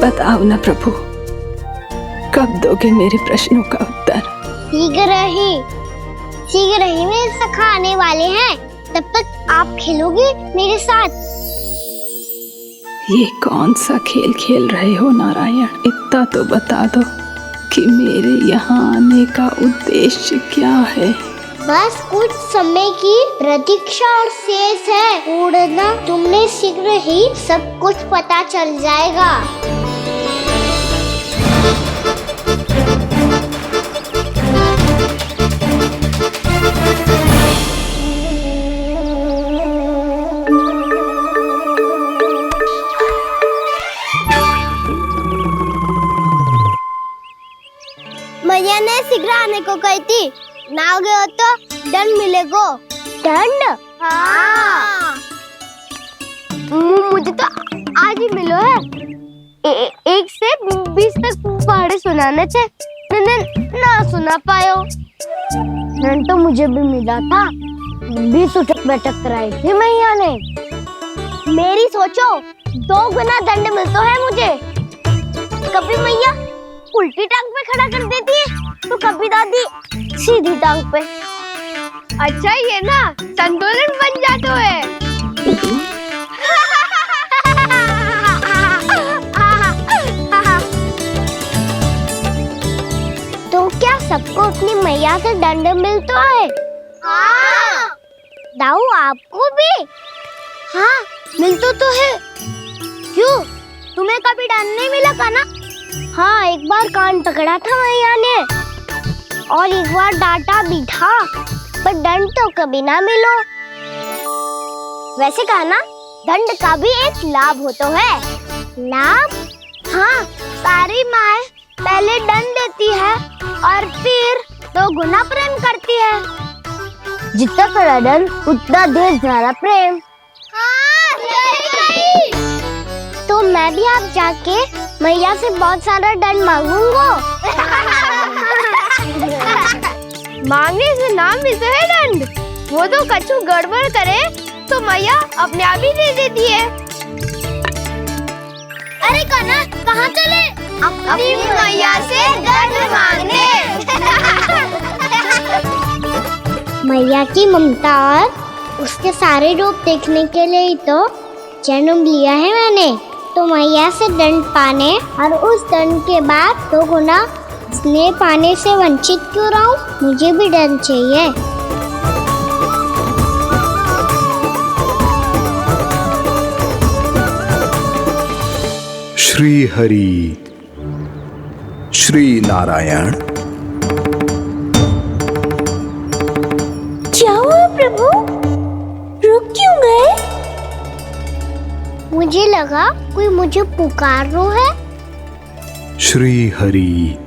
बताओ ना प्रभु, कब दोगे मेरे प्रश्नों का उत्तर? शीघ्र ही मेरे सखा आने वाले हैं, तब तक आप खेलोगे मेरे साथ। ये कौन सा खेल खेल रहे हो नारायण? इतना तो बता दो कि मेरे यहाँ आने का उद्देश्य क्या है? बस कुछ समय की प्रतीक्षा और शेष है। उड़ना तुमने शीघ्र ही सब कुछ पता चल जाएगा। मैया ने शीघ्र आने को कही थी, ना आओगे हो तो दंड मिलेगा। दंड? हाँ। मुझे तो आज ही मिलो है। 1 से 20 तक पहाड़े सुनाने थे, ना सुना पायो। दंड तो मुझे भी मिला था, 20 उठक बैठक कराई थी मैया ने। मेरी सोचो, 2 गुना दंड मिलता है मुझे। कभी मैया उल्टी टांग पे खड़ा कर देती है, तो कभी दादी सीधी टांग पे। अच्छा ये ना संतुलन बन जाता है। तो क्या सबको अपनी मैया से दंड मिलता है? हाँ। दाऊ आपको भी? हाँ मिलता तो है। क्यों, तुम्हें कभी दंड नहीं मिला था ना? हाँ, एक बार कान पकड़ा था मैया ने और एक बार डांटा भी था, पर दंड तो कभी ना मिलो। वैसे कहा ना, दंड का भी एक लाभ होता है। लाभ? हाँ, सारी माँ पहले दंड देती है और फिर 2 गुना प्रेम करती है। जितना बड़ा दंड उतना ढेर सारा प्रेम। हाँ, सही। तो मैं भी आप जाके मैया से बहुत सारा दंड मांगूंगा। मांगने से ना मिलता है दंड, वो तो कछु गड़बड़ करे तो मैया अपने आप ही दे देती है। अरे कान्हा, कहाँ चले? अपनी मैया से दंड मांगने। मैया की ममता और उसके सारे रूप देखने के लिए ही तो जन्म लिया है मैंने। तो मैया से दंड पाने और उस दंड के बाद 2 गुना स्नेह पाने से वंचित क्यों रहूं? मुझे भी दंड चाहिए। श्री हरि श्री नारायण। क्या हुआ प्रभु? रुक क्यों गए? मुझे लगा कोई मुझे पुकार रहा है। श्री हरि।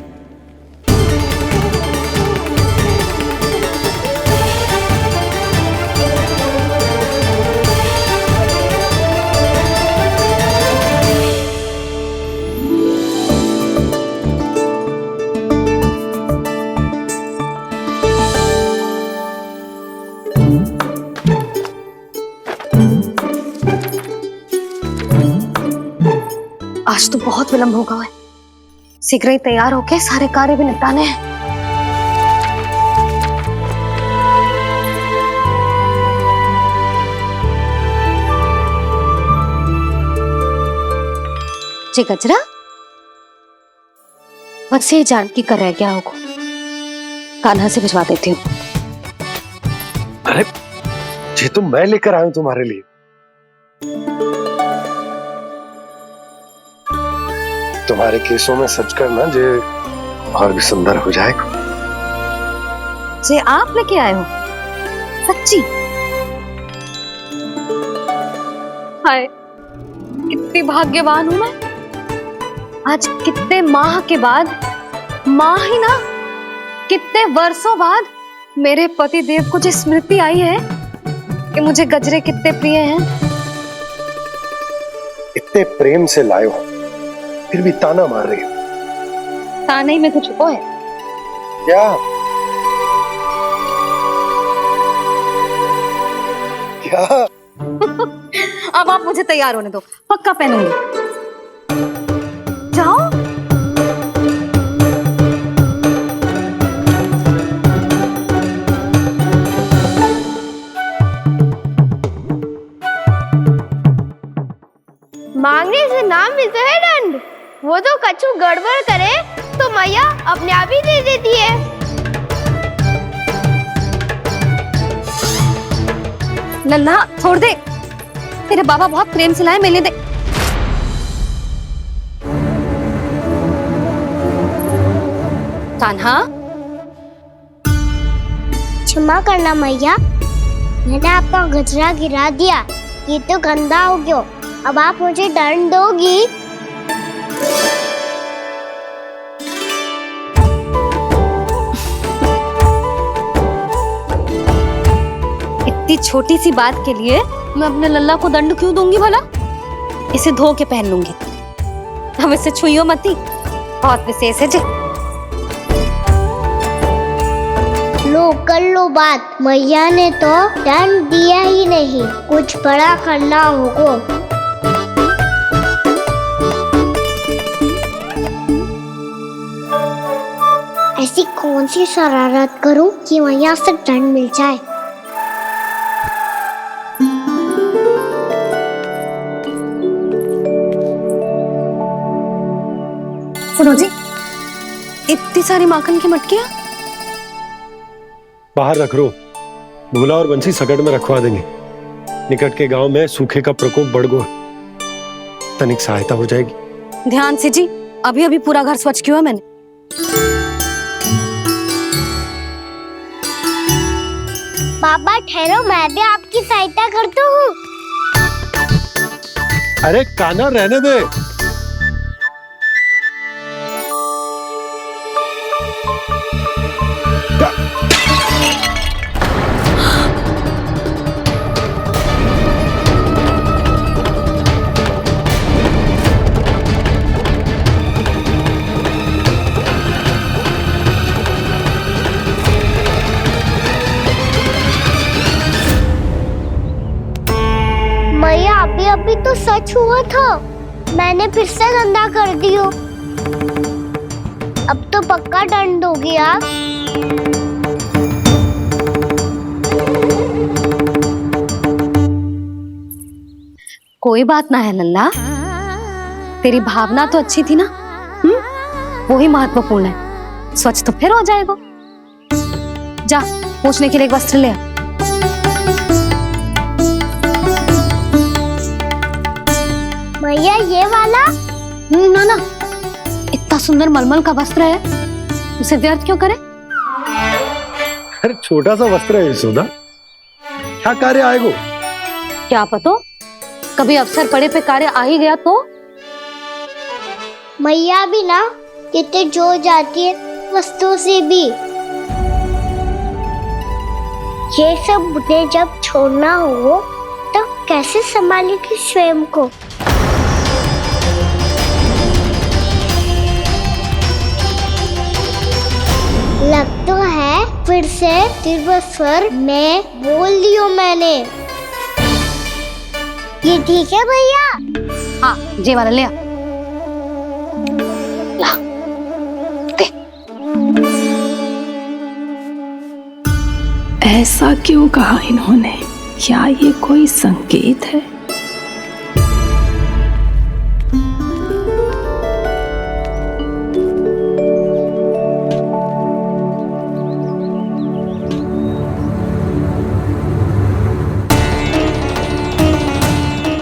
आज तो बहुत विलंब होगा है, शीघ्र ही तैयार होके सारे कार्य भी निपटाने हैं। जी गजरा, बस ये जानकी कर रह गया होगा, कान्हा से भिजवा देती हूँ। अरे ये तो मैं लेकर आया हूं तुम्हारे लिए। तुम्हारे केसों में सच करना जे और भी सुंदर हो जाएगा। जे आप लेके आए हो? सच्ची? हाय, कितनी भाग्यवान हूं मैं। आज कितने माह के बाद, माह ही ना, कितने वर्षों बाद मेरे पति देव को जो स्मृति आई है कि मुझे गजरे कितने प्रिय हैं। इतने प्रेम से लाए हो, फिर भी ताना मार रही हो। ताने ही में कुछ छुपा है क्या? क्या? अब आप मुझे तैयार होने दो, पक्का पहनूंगी। नाम भी तो है दंड। वो तो कछु गड़बड़ करे तो मैया अपने आप ही दे देती है। लल्ला छोड़ दे, तेरे बाबा बहुत प्रेम से लाए, मिलने दे। कान्हा, क्षमा करना मैया, मैंने आपका गजरा गिरा दिया, ये तो गंदा हो गया। अब आप मुझे दंड दोगी? इतनी छोटी सी बात के लिए मैं अपने लल्ला को दंड क्यों दूंगी भला? इसे धो के पहन लूंगी। अब इसे छुइयो मती, बहुत विशेष है जी। लो कर लो बात, मैया ने तो दंड दिया ही नहीं, कुछ बड़ा करना होगा। ऐसी कौन सी शरारत करूं कि मैया से दंड मिल जाए? सुनो जी, इतनी सारी माखन की मटकियां बाहर रख रो, भूला और बंसी सकड़ में रखवा देंगे। निकट के गांव में सूखे का प्रकोप बढ़ गया, तनिक सहायता हो जाएगी। ध्यान से जी, अभी अभी पूरा घर स्वच्छ किया मैंने। पापा ठहरो, मैं भी आपकी सहायता करता हूँ। अरे कान्हा रहने दे। मैया अभी तो सच हुआ था, मैंने फिर से गंदा कर दियो। अब तो पक्का दंड दोगी आप। कोई बात ना है लल्ला, तेरी भावना तो अच्छी थी ना, वही महत्वपूर्ण है। स्वच्छ तो फिर हो जाएगा। जा पोंछने के लिए एक वस्त्र ले आ। भैया ये वाला? ना ना, इतना सुंदर मलमल का वस्त्र है, उसे व्यर्थ क्यों करे? अरे छोटा सा वस्त्र है यशोदा, क्या कार्य आएगा? क्या पता, कभी अवसर पड़े पे कार्य आ ही गया तो? मैया भी ना कितने जो जाती है वस्तुओं से भी। ये सब उन्हें जब छोड़ना हो तो कैसे संभालेगी स्वयं को? लग तो है फिर से तिरस्वर में बोल दियो मैंने। ये ठीक है भैया? हाँ, जे वाला ले आ। ला, दे। ऐसा क्यों कहा इन्होंने? क्या ये कोई संकेत है?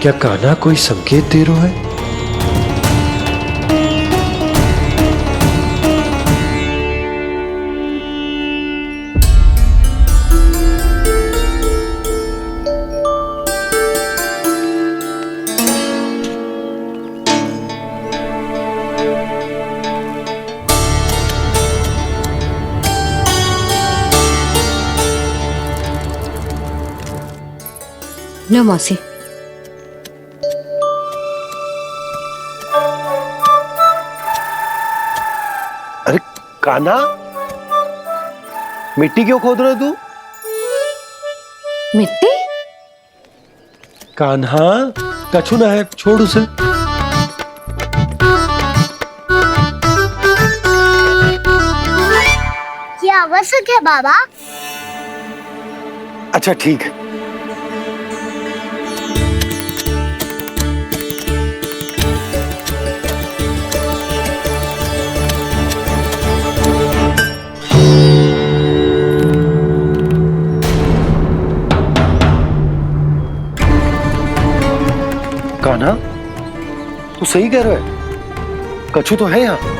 क्या कान्हा कोई संकेत दे रहा है? लो मौसी। अरे कान्हा, मिट्टी क्यों खोद रहे तू? मिट्टी? कान्हा, कछु ना है, छोड़ उसे। ये आवश्यक है बाबा। अच्छा ठीक है। कान्हा, तू सही कह रहा है, कछु तो है यहाँ।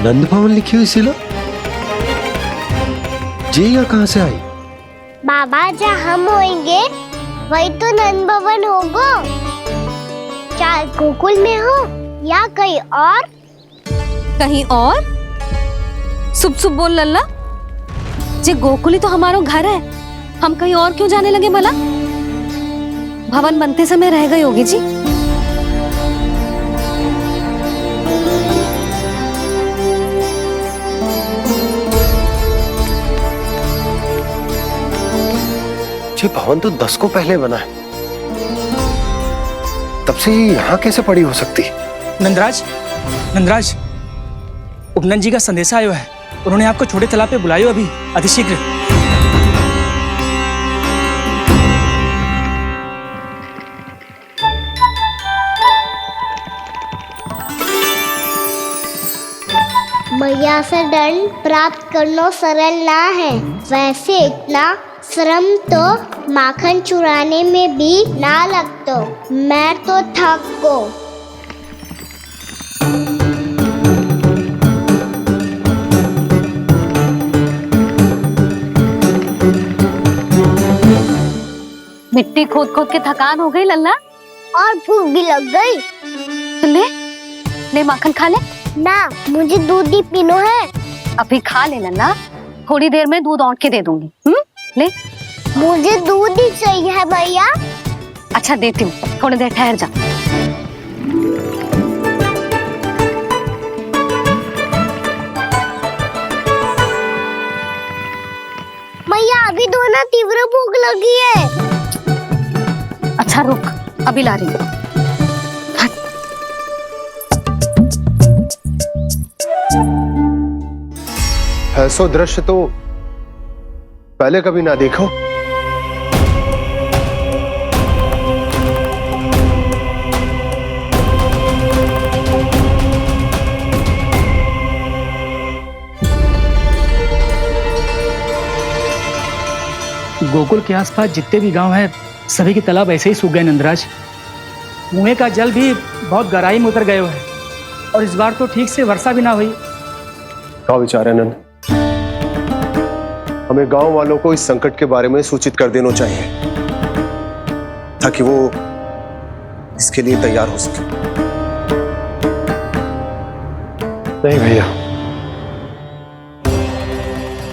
नंद भवन लिखी हुई सिला, जी यहाँ कहाँ से आई? बाबा जहाँ हम होंगे वही तो नंद भवन होगा। चाहे गोकुल में हो या कहीं और। कहीं और? सुब सुब बोल लल्ला, जे गोकुली तो हमारो घर है, हम कहीं और क्यों जाने लगे भला? भवन बनते समय रह गई होगी जी। ये भवन तो 10 को पहले बना है, तब से ये यहाँ कैसे पड़ी हो सकती? नंदराज, नंदराज, उपनंद जी का संदेशा आयो है। उन्होंने आपको छोटे तालाब पे बुलायो अभी अतिशीघ्र। मैया से दंड प्राप्त करना सरल ना है। वैसे इतना श्रम तो माखन चुराने में भी ना लगतो। मैं तो थक को। मिट्टी खोद खोद के थकान हो गई लल्ला, और भूख भी लग गई। तो ले माखन खा ले। ना, मुझे दूध ही पीनो है। अभी खा ले लल्ला, थोड़ी देर में दूध औंट के दे दूंगी। ले। मुझे दूध ही चाहिए है भैया। अच्छा देती हूँ, थोड़ी देर ठहर जा। मैया अभी तो ना तीव्र भूख लगी है। अच्छा रुक, अभी ला रही हूँ। ऐसा दृश्य तो पहले कभी ना देखो। गोकुल के आसपास जितने भी गांव हैं, सभी के तालाब ऐसे ही सूख गए नंदराज। कुएं का जल भी बहुत गहराई में उतर गए है, और इस बार तो ठीक से वर्षा भी ना हुई। क्या विचार है नंद? हमें गांव वालों को इस संकट के बारे में सूचित कर देना चाहिए, ताकि वो इसके लिए तैयार हो सके। नहीं भैया,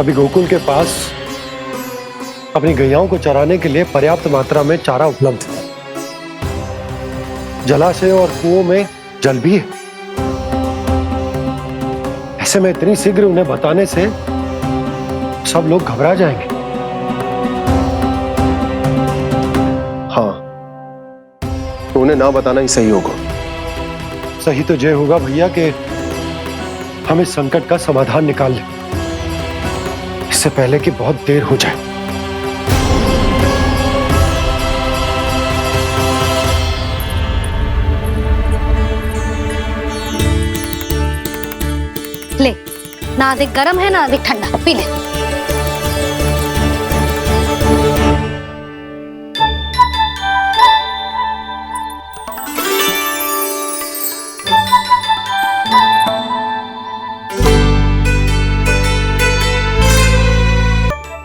अभी गोकुल के पास अपनी गैयाओं को चराने के लिए पर्याप्त मात्रा में चारा उपलब्ध है। जलाशय और कुओं में जल भी है। ऐसे में इतनी शीघ्र उन्हें बताने से सब लोग घबरा जाएंगे। हाँ, तो उन्हें ना बताना ही सही होगा। सही तो ये होगा भैया कि हम इस संकट का समाधान निकाल लें, इससे पहले कि बहुत देर हो जाए। ले, ना अधिक गर्म है ना अधिक ठंडा, पी ले।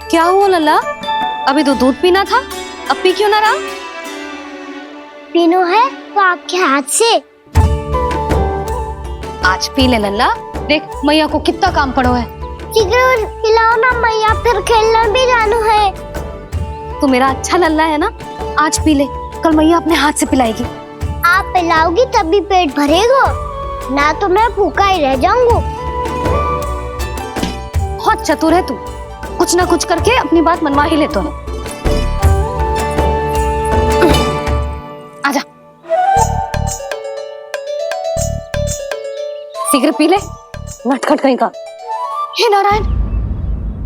क्या हुआ लल्ला? अभी तो दूध पीना था, अब पी क्यों ना रहा? पीनो है तो आपके हाथ से। आज पी ले लल्ला, देख मैया को कितना काम पड़ो है। शीघ्र खिलाओ ना मैया, फिर खेलना भी जानो है। तू मेरा अच्छा लल्ला है ना, आज पी ले, कल मैया अपने हाथ से पिलाएगी। आप पिलाओगी तभी पेट भरेगा। ना तो मैं भूखा ही रह जाऊंगा। बहुत चतुर है तू, कुछ ना कुछ करके अपनी बात मनवा ही लेता है। आजा, शीघ्र पी ले, नटखट कहीं का। हे नारायण,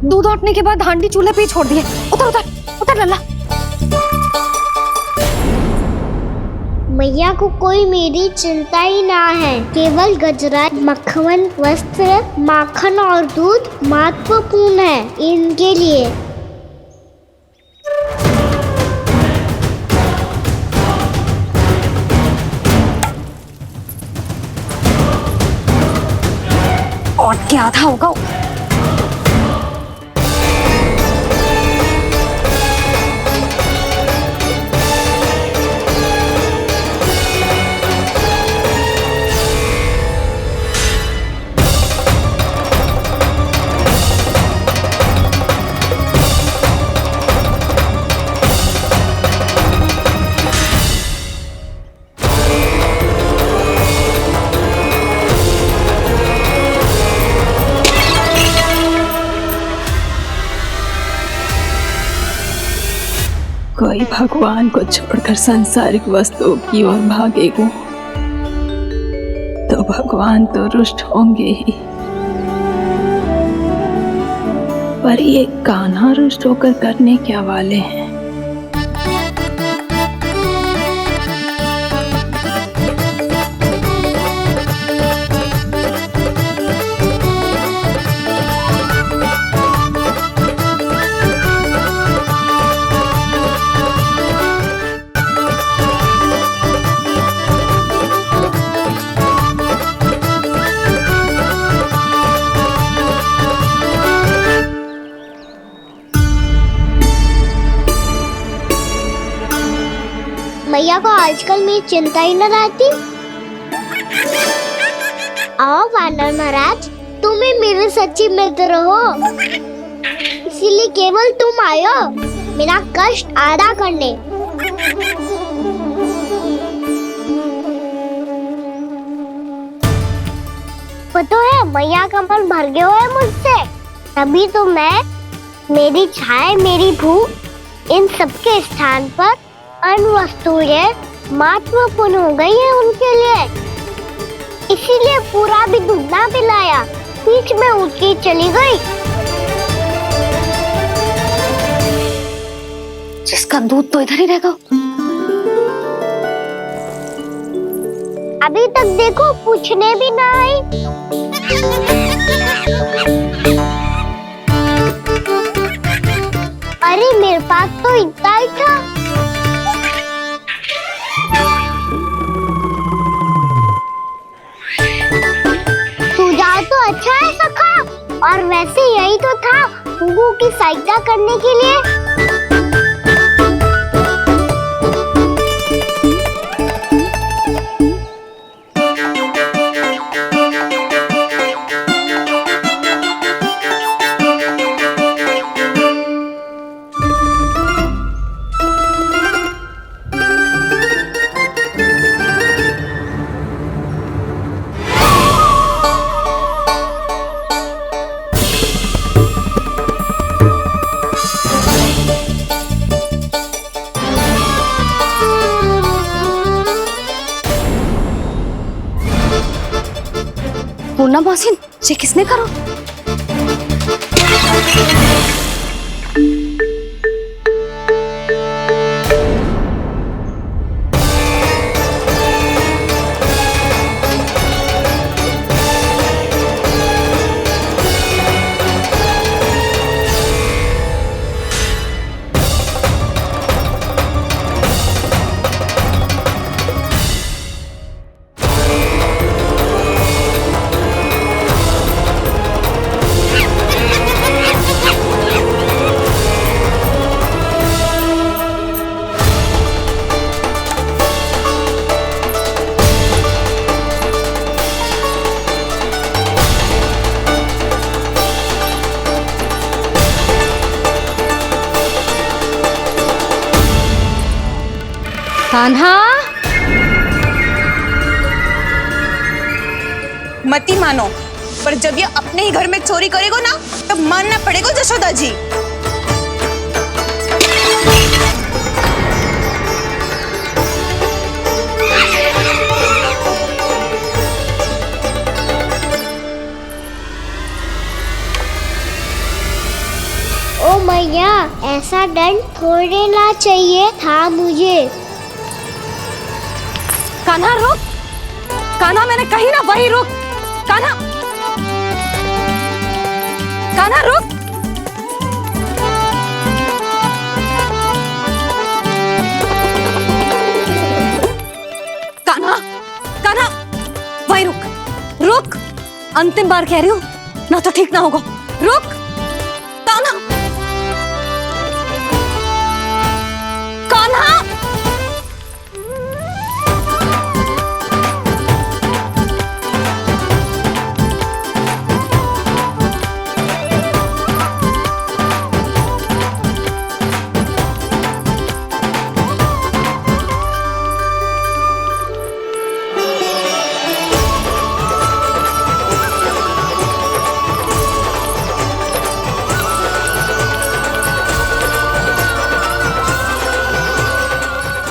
दूध औटने के बाद हांडी चूल्हे पे ही छोड़ दिए। उतर उतर उतर लल्ला। मैया को कोई मेरी चिंता ही ना है। केवल गजरा, मक्खन, वस्त्र, माखन और दूध महत्वपूर्ण है इनके लिए। और क्या आधा होगा। कोई भगवान को छोड़कर सांसारिक वस्तुओं की ओर भागेगा तो भगवान तो रुष्ट होंगे ही, पर ये कान्हा रुष्ट होकर करने क्या वाले हैं। मैया को आजकल मेरी चिंता ही न रहती। आओ वानर महाराज, तुम ही मेरे सच्ची मित्र हो, इसीलिए केवल तुम आयो मेरा कष्ट आधा करने। पता है मैया का मन भर गया है मुझसे, तभी तो मैं, मेरी छाया, मेरी भूख, इन सबके स्थान पर अन्य वस्तुएं महत्वपूर्ण हो गई है उनके लिए। इसीलिए पूरा भी दूध ना पिलाया, बीच में उठ के चली गई। जिसका दूध तो इधर ही रहेगा। अभी तक देखो पूछने भी ना आई। अरे मेरे पास तो इतना ही था। सुझाव तो अच्छा है सखा, और वैसे यही तो था गुगु की सहायता करने के लिए। पूर्णा मौसी, ये किसने करो? कान्हा, मत ही मानो, पर जब ये अपने ही घर में चोरी करेगा ना तो मानना पड़ेगा जशोदा जी। ओ मैया, ऐसा दंड थोड़े ना चाहिए था मुझे। कान्हा रुक, कान्हा मैंने कही ना वही रुक। कान्हा, कान्हा रुक। कान्हा, कान्हा वही रुक, रुक। अंतिम बार कह रही हूँ, ना तो ठीक ना होगा। रुक कान्हा, कान्हा।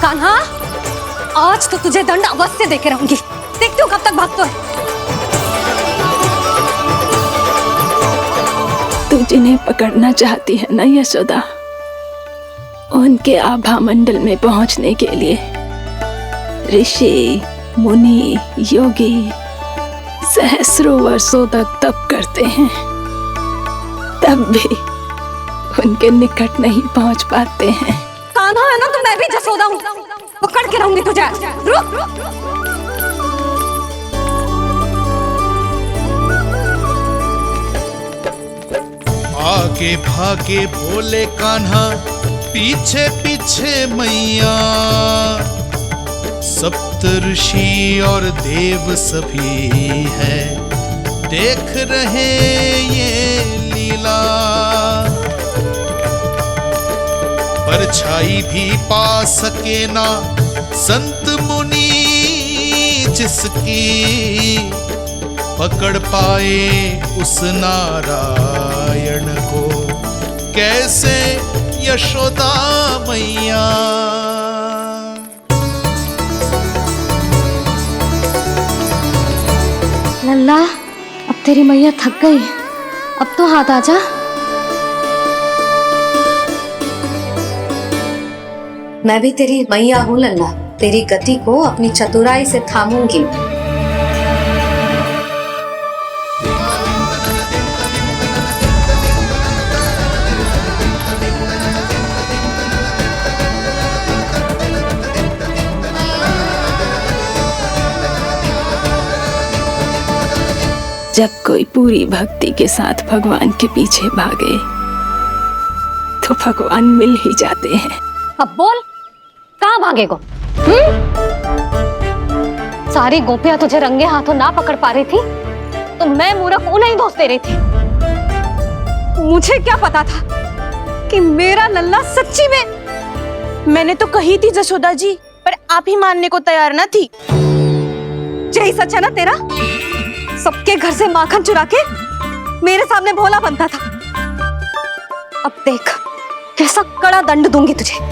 कान्हा, आज तो तुझे दंड अवश्य देके रहूंगी। देखती हूँ कब तक भागता है। तू जिन्हें पकड़ना चाहती है ना यशोदा, उनके आभा मंडल में पहुंचने के लिए ऋषि, मुनि, योगी सहस्रों वर्षों तक तप करते हैं, तब भी उनके निकट नहीं पहुंच पाते हैं। कान्हा है ना तो मैं भी जसोदा हूँ, पकड़ के रहूंगी तुझे। रुक, आगे भागे बोले कान्हा, पीछे पीछे मैया। सप्त ऋषि और देव सभी है, देख रहे ये लीला। परछाई भी पा सके ना संत मुनि जिसकी, पकड़ पाए उस नारायण को कैसे यशोदा मैया। लल्ला, अब तेरी मैया थक गई, अब तो हाथ आजा। मैं भी तेरी मैया हूँ लल्ला, तेरी गति को अपनी चतुराई से थामूंगी। जब कोई पूरी भक्ति के साथ भगवान के पीछे भागे तो भगवान मिल ही जाते हैं। अब बोल, कहाँ भागेगा? सारी गोपियां तुझे रंगे हाथों ना पकड़ पा रही थी तो मैं मूर्ख उन्हें ही दोष दे रही थी। मुझे क्या पता था कि मेरा लल्ला सच्ची में। मैंने तो कही थी जशोदा जी, पर आप ही मानने को तैयार न थी। यही सच है ना तेरा? सबके घर से माखन चुरा के मेरे सामने भोला बनता था। अब देख कैसा कड़ा दंड दूंगी तुझे।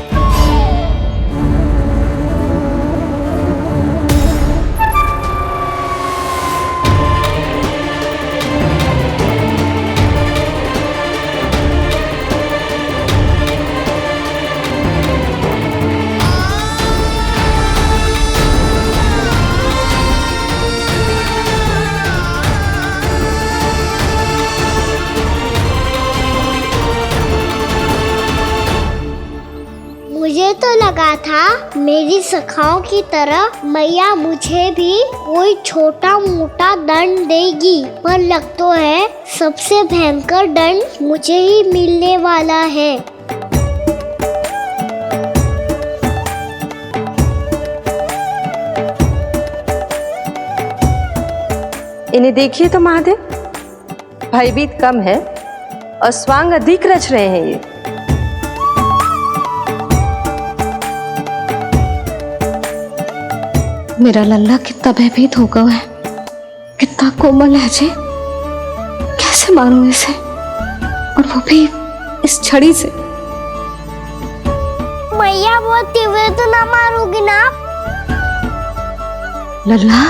मुझे तो लगा था मेरी सखाओं की तरह मैया मुझे भी कोई छोटा मोटा दंड देगी, पर लग तो है सबसे भयंकर दंड मुझे ही मिलने वाला है। इन्हें देखिए तो महादेव, भयभीत कम है और स्वांग अधिक रच रहे हैं ये। मेरा लल्ला कितना भयभीत हो गया है, कितना इतना कोमल है जी, कैसे मारूं इसे, और वो भी इस छड़ी से। मैया बहुत तीव्र तो ना मारोगी ना? लल्ला,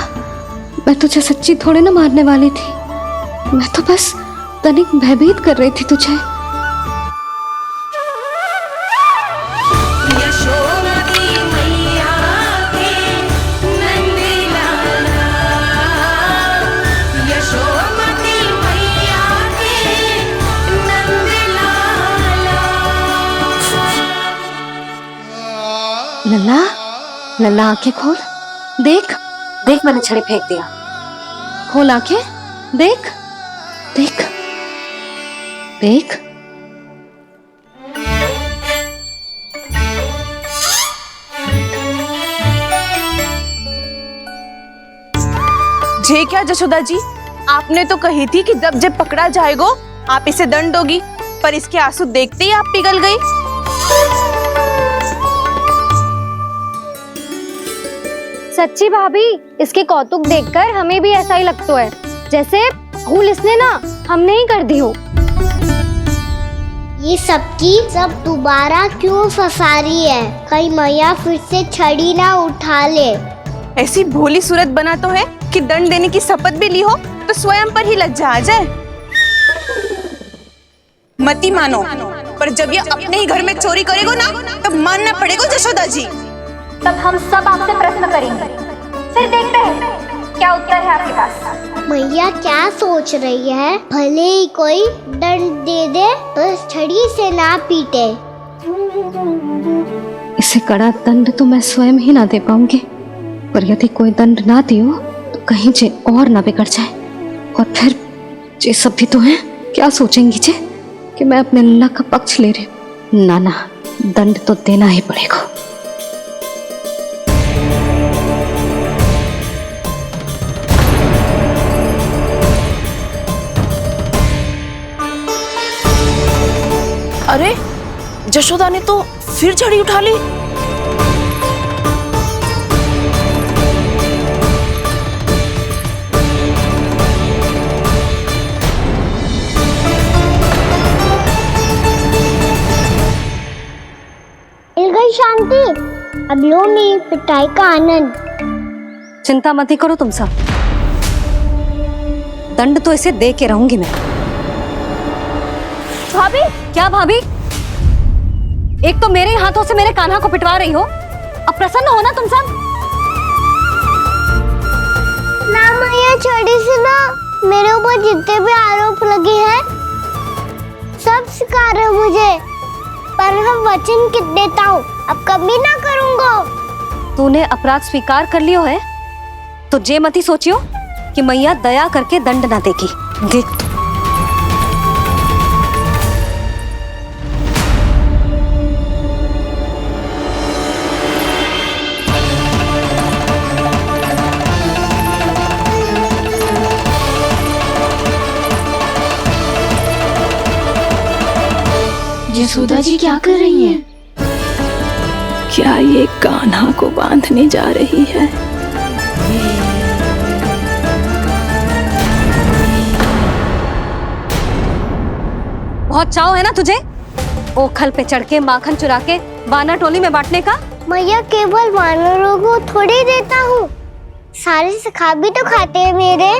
मैं तुझे सच्ची थोड़ी ना मारने वाली थी, मैं तो बस तनिक भयभीत कर रही थी तुझे। लल्ला, लल्ला आंखें खोल, देख देख मैंने छड़ी फेंक दिया। खोल आंखें, देख देख देख। जे क्या जशोदा जी, आपने तो कही थी कि जब जब पकड़ा जाएगा आप इसे दंड दोगी, पर इसके आंसू देखते ही आप पिघल गई। सच्ची भाभी, इसके कौतुक देखकर हमें भी ऐसा ही लगता है, जैसे भूल इसने ना हमने ही कर दी हो। ये सब दोबारा क्यों फंसा रही है? कहीं मैया फिर से छड़ी ना उठा ले। ऐसी भोली सूरत बना तो है कि दंड देने की शपथ भी ली हो तो स्वयं पर ही लज्जा आ जाए। मती मानो, पर जब ये अपने ही घर में चोरी करेगा ना तब मानना पड़ेगा जशोदा जी। तब हम सब आपसे प्रश्न करेंगे, फिर देखते हैं क्या उत्तर है आपके पास। मैया क्या सोच रही है? भले ही कोई दंड दे दे, बस छड़ी से ना पीटे। इसे कड़ा दंड तो मैं स्वयं ही ना दे पाऊंगी, पर यदि कोई दंड ना दियो तो कहीं जे और ना बिगड़ जाए, और फिर जे सब भी तो हैं, क्या सोचेंगी जे कि मैं अपने लल्ला का पक्ष ले रही हूँ। ना ना, दंड तो देना ही पड़ेगा। अरे जशोदा ने तो फिर छड़ी उठा ली। मिल गई शांति, अब लो मेरी पिटाई का आनंद। चिंता मत ही करो तुम सब, दंड तो इसे दे के रहूंगी मैं। भाभी, क्या भाभी? एक तो मेरे हाथों से मेरे कान्हा को पिटवा रही हो, अब प्रसन्न हो ना तुम सब? ना मैया, छड़ी से ना मेरे ऊपर जितने भी आरोप लगे हैं सब स्वीकार है मुझे, पर मैं वचन कित देता हूँ, अब कभी ना करूँगा। तूने अपराध स्वीकार कर लियो है तो जे मत ही सोचियो कि मैया दया करके दंड ना देगी। देख तू। यशोदा जी क्या कर रही हैं? क्या ये कान्हा को बांधने जा रही है? बहुत चाव है ना तुझे ओखल पे चढ़ के माखन चुरा के वानर टोली में बांटने का? मैया, केवल वानरों को थोड़ी देता हूँ, सारे सखा भी तो खाते हैं मेरे।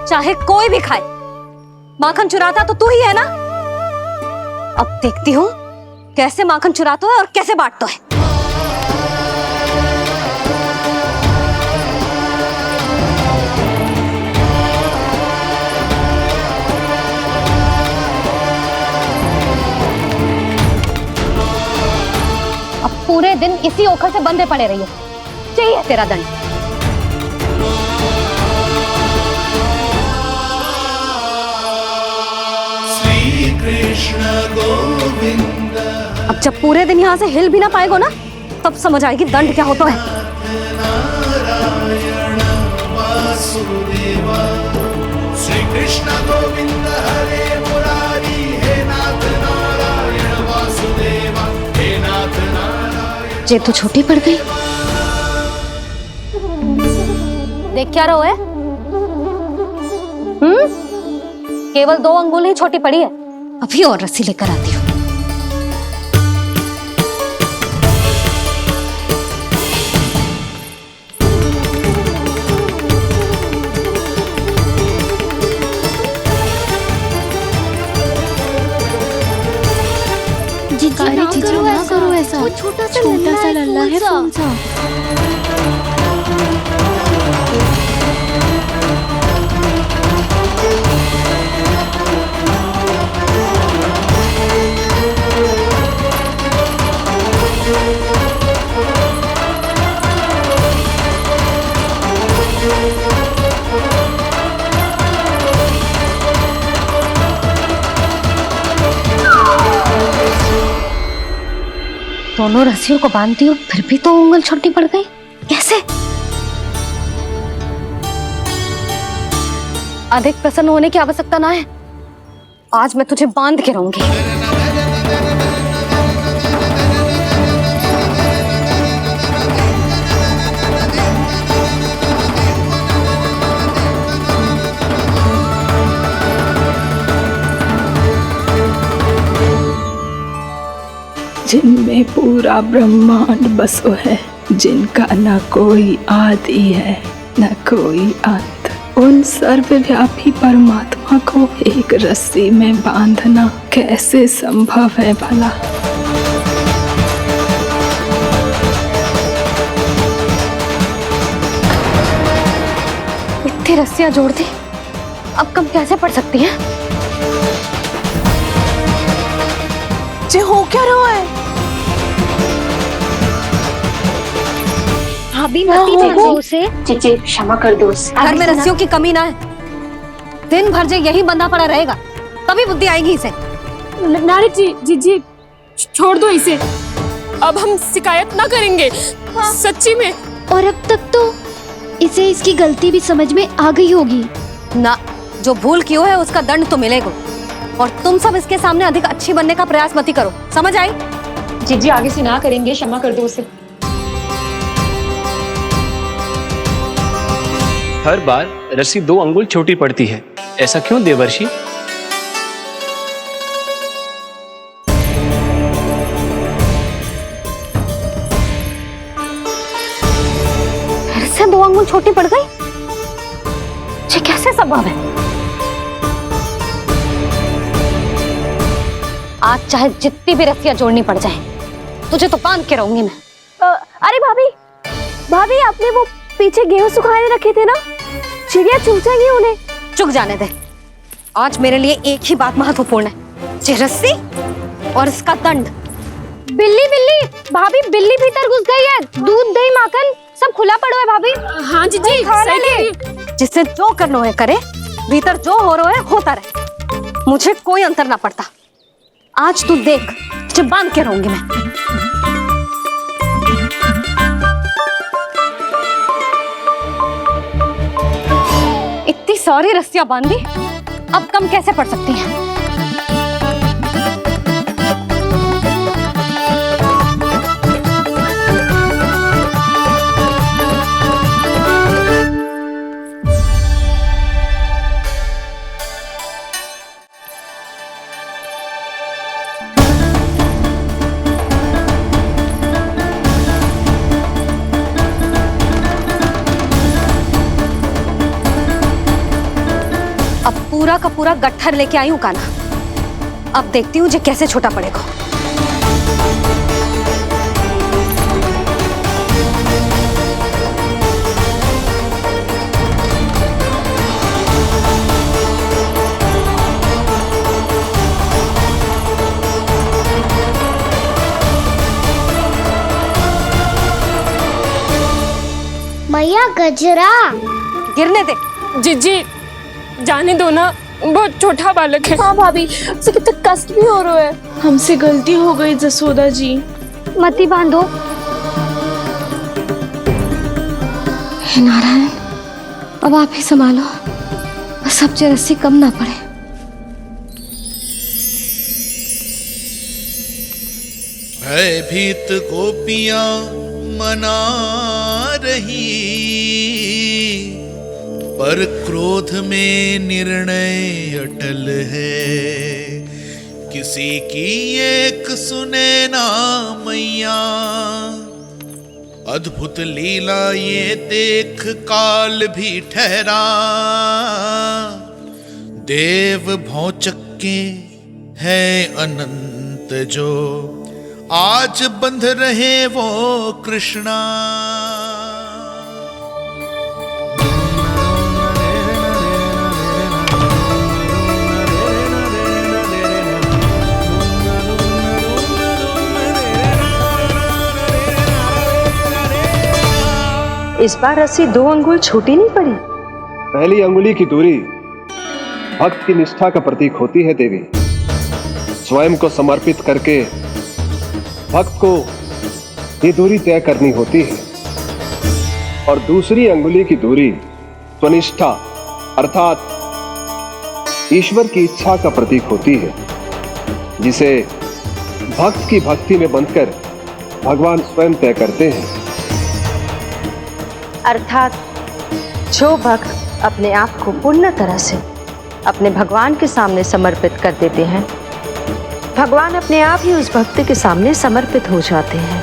चाहे कोई भी खाए, माखन चुराता तो तू ही है ना। अब देखती हूँ कैसे माखन चुराता है और कैसे बांटता है। अब पूरे दिन इसी ओखल से बंधे पड़े रहिए, चाहिए तेरा दंड। अब जब पूरे दिन यहाँ से हिल भी ना पाएगो ना, तब समझ आएगी दंड क्या होता है। श्री कृष्ण गोविंद हरे मुरारी, हे नाथ नारायण वासुदेवा, हे नाथ नारायण। जे तो छोटी पड़ गई। देख क्या रहो है, केवल 2 अंगुल ही छोटी पड़ी है। अभी और रस्सी लेकर आती हूँ। जीजी ना करो ऐसा। वो छोटा सा लल्ला है कौन सा? दोनों रस्सियों को बांधती हूँ, फिर भी तो उंगल छोटी पड़ गई। कैसे? अधिक प्रसन्न होने की आवश्यकता ना है। आज मैं तुझे बांध के रहूंगी। जिनमें पूरा ब्रह्मांड बसो है, जिनका न कोई आदि है न कोई अंत, उन सर्वव्यापी परमात्मा को एक रस्सी में बांधना कैसे संभव है भला? इतनी रस्सियां जोड़ दी, अब कम कैसे पड़ सकती हैं? जे हो क्या रहा है? भाभी मती देखो उसे। जीजी क्षमा कर दो उसे। घर में रस्सियों की कमी ना है। दिन भर जे यही बंधा पड़ा रहेगा, तभी बुद्धि आएगी इसे। नारी जी छोड़ दो इसे। अब हम शिकायत ना करेंगे। सच्ची में। और अब तक तो इसे इसकी गलती भी समझ में आ गई होगी ना। जो भूल की हो है उसका दंड तो मिलेगा। और तुम सब इसके सामने अधिक अच्छी बनने का प्रयास मत करो, समझ आई? जीजी आगे से ना करेंगे, क्षमा कर दो उसे। हर बार रस्सी 2 अंगुल छोटी पड़ती है, ऐसा क्यों देवर्षि? फिर से 2 अंगुल छोटी पड़ गई? ये कैसे संभव है? आज चाहे जितनी भी रस्सियां जोड़नी पड़ जाए, तुझे तो बांध के रहूंगी मैं। अरे भाभी आपने वो पीछे गेहूं सुखाने रखे थे ना, चिड़िया चुग जाएंगी उन्हें। चुक जाने दे। आज मेरे लिए एक ही बात महत्वपूर्ण है, ये रस्सी और इसका दंड। बिल्ली भाभी, बिल्ली भीतर घुस गई है। दूध दही माखन सब खुला पड़ा है भाभी। हाँ जीजी सही कह रही है। जिससे जो करना है करे, भीतर जो हो रहा है होता रहे, मुझे कोई अंतर ना पड़ता। आज तू देख, तुझे बांध के रहूंगी मैं। इतनी सारी रस्सियां बांधी, अब कम कैसे पड़ सकती हैं? अब पूरा का पूरा गट्ठर लेके आई हूं काना। अब देखती हूँ जे कैसे छोटा पड़ेगा। मैया गजरा गिरने दे। जीजी जाने दो ना, बहुत छोटा बालक है। हाँ भाभी, उसे कितना कष्ट भी हो रहा है। हमसे गलती हो गई जसोदा जी। मती बांधो। हे नारायण, अब आप ही संभालो, बस अब जे रस्सी कम ना पड़े। भयभीत गोपियां मना रही, पर क्रोध में निर्णय अटल है। किसी की एक सुने ना मैया, अद्भुत लीला ये देख काल भी ठहरा। देव भौचक्के है अनंत जो, आज बंध रहे वो कृष्णा। इस बार रस्सी 2 अंगुल छोटी नहीं पड़ी। पहली अंगुली की दूरी भक्त की निष्ठा का प्रतीक होती है देवी। स्वयं को समर्पित करके भक्त को ये दूरी तय करनी होती है। और दूसरी अंगुली की दूरी स्वनिष्ठा अर्थात ईश्वर की इच्छा का प्रतीक होती है, जिसे भक्त की भक्ति में बंधकर भगवान स्वयं तय करते हैं। अर्थात जो भक्त अपने आप को पूर्ण तरह से अपने भगवान के सामने समर्पित कर देते हैं, भगवान अपने आप ही उस भक्त के सामने समर्पित हो जाते हैं।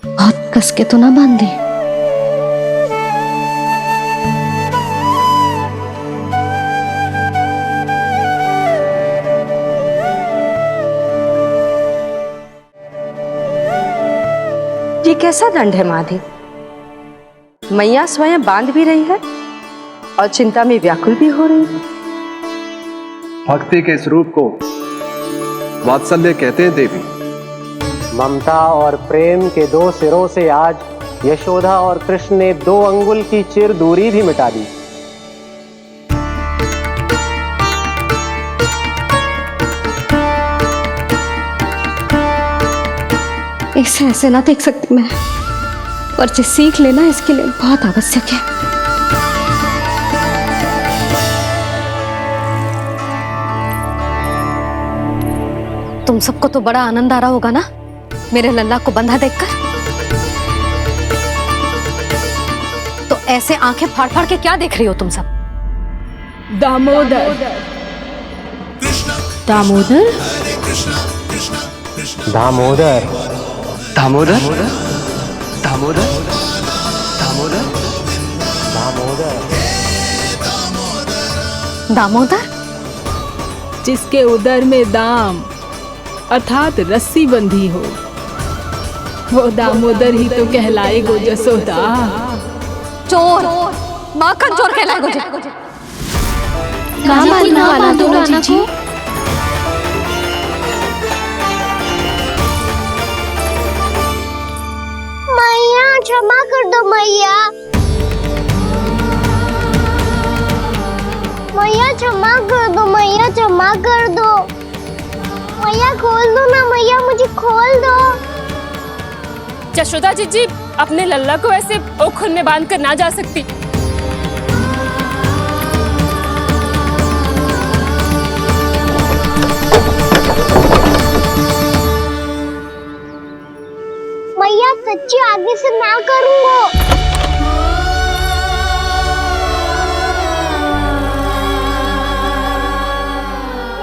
बहुत कस के तो ना बांधे। ये कैसा दंड है माधी? मैया स्वयं बांध भी रही है और चिंता में व्याकुल भी हो रही है। भक्ति के इस रूप को वात्सल्य कहते हैं देवी। ममता और प्रेम के 2 सिरों से आज यशोदा और कृष्ण ने 2 अंगुल की चिर दूरी भी मिटा दी। इसे ऐसे ना देख सकती मैं, पर जो सीख लेना इसके लिए बहुत आवश्यक है। तुम सबको तो बड़ा आनंद आ रहा होगा ना मेरे लल्ला को बंधा देखकर। तो ऐसे आंखें फाड़ फाड़ के क्या देख रही हो तुम सब? दामोदर। दामोदर? दामोदर। दामोदर दामोदर दामोदर दामोदर दामोदर, जिसके उदर में दाम अर्थात रस्सी बंधी हो, वो दामोदर ही तो कहलाएगो जसोदा। चोर, माखन चोर कहलाएगो जे। कहाँ बांधना वाला दोनों जीजी? मैया क्षमा कर दो मैया। मैया क्षमा कर दो, मैया क्षमा कर दो। मैया खोल दो ना मैया, मुझे खोल दो। जशोदा जीजी अपने लल्ला को ऐसे ओखल में बांध कर ना जा सकती। मैया सच्ची आगे से ना करूंगा।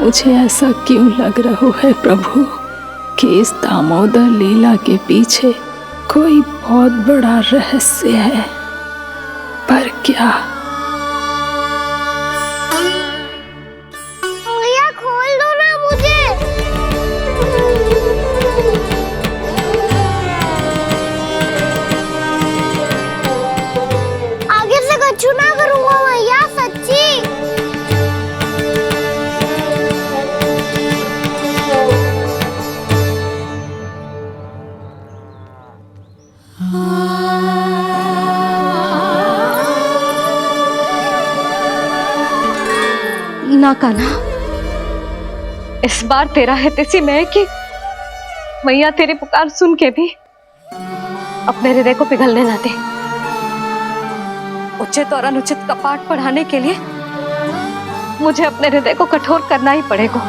मुझे ऐसा क्यों लग रहा है प्रभु कि इस दामोदर लीला के पीछे कोई बहुत बड़ा रहस्य है, पर क्या? मैया खोल दो ना मुझे। आगे से कछु ना करूंगा मैया, सच्ची। ना कान्हा, इस बार तेरा है तेसी मैं कि मैया तेरी पुकार सुन के भी अपने हृदय को पिघलने ना दे। उचित और अनुचित का पाठ पढ़ाने के लिए मुझे अपने हृदय को कठोर करना ही पड़ेगा।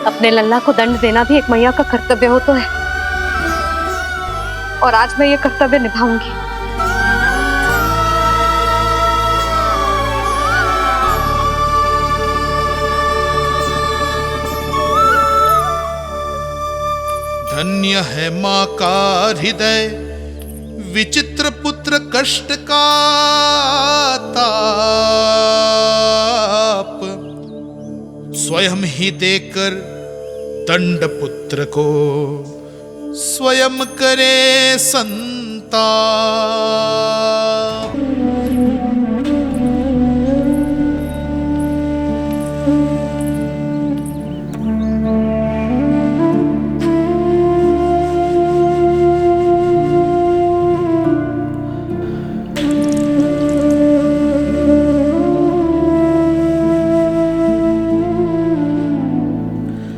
अपने लल्ला को दंड देना भी एक मैया का कर्तव्य हो तो है, और आज मैं ये कर्तव्य निभाऊंगी। धन्य है माँ का हृदय, विचित्र पुत्र कष्ट का ताप, स्वयं ही देकर दंड पुत्र को स्वयं करे संताप।